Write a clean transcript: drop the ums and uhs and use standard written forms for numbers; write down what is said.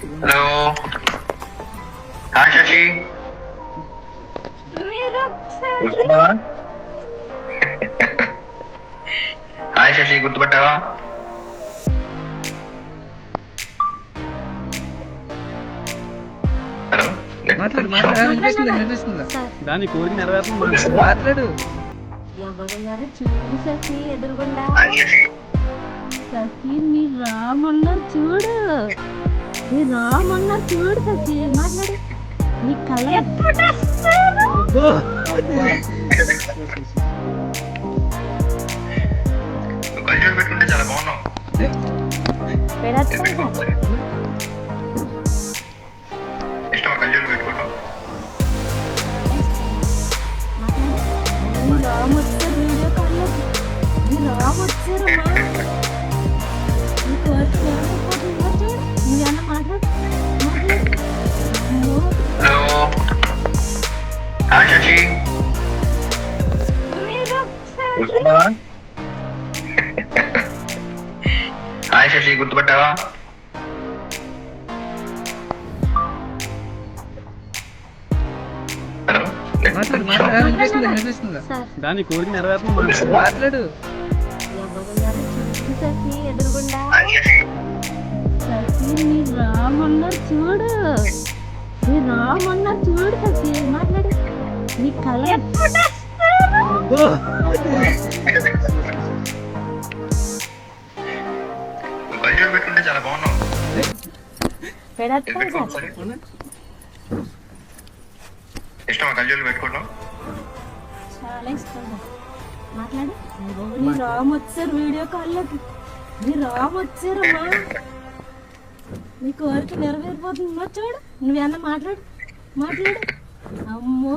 Hello hi Shashi hi Shashi గుర్తుపట్టావా? Hello మాట్లాడు మాట్లాడు వినిపిస్తుందా దాని కోరిక నెరవేరుతుంది మాట్లాడు. ఎవరు చూడు సఖి ఎదురుగుండా హాయ్ శశి సఖి మీ రామన్న చూడు మీ రామన్న చూడు సఖి మాట్లాడు నీ కళ నువ్వు కళ్ళజోడు పెట్టుకుంటే చాలా బాగున్నావు. ఇష్టమా కళ్ళజోడు పెట్టుకుంటావు? మీ రామ్ వచ్చారు వీడియో కాల్లో మీ రామ్ వచ్చారమ్మా నీ కోరిక నెరవేరిపోతుందా చూడు నువ్వేమన్నా మాట్లాడు అమ్మో hello hi Shashi hi Shashi గుర్తుపట్టావా? హలో మాట్లాడు మాట్లాడు వినిపిస్తుందా సార్ దాని కోరిక నెరవేరుతుంది మాట్లాడు. ఎవరు చూడు సఖి ఎదురుగుండా హాయ్ శశి సఖి మీ రామన్న చూడు మీ రామన్న చూడు సఖి మాట్లాడు నీ కళ నువ్వు కళ్ళజోడు పెట్టుకుంటే చాలా బాగున్నావు. పెడతావు సార్ సరే. ఇష్టమా కళ్ళజోడు పెట్టుకోవడం? చాలా ఇష్టం మాట్లాడు మీ రామ్ వచ్చారు వీడియో కాల్లోకి మీ రామ్ వచ్చారమ్మా నీ కోరిక నెరవేరిపోతుందా చూడు నువ్వేమన్నా మాట్లాడు అమ్మో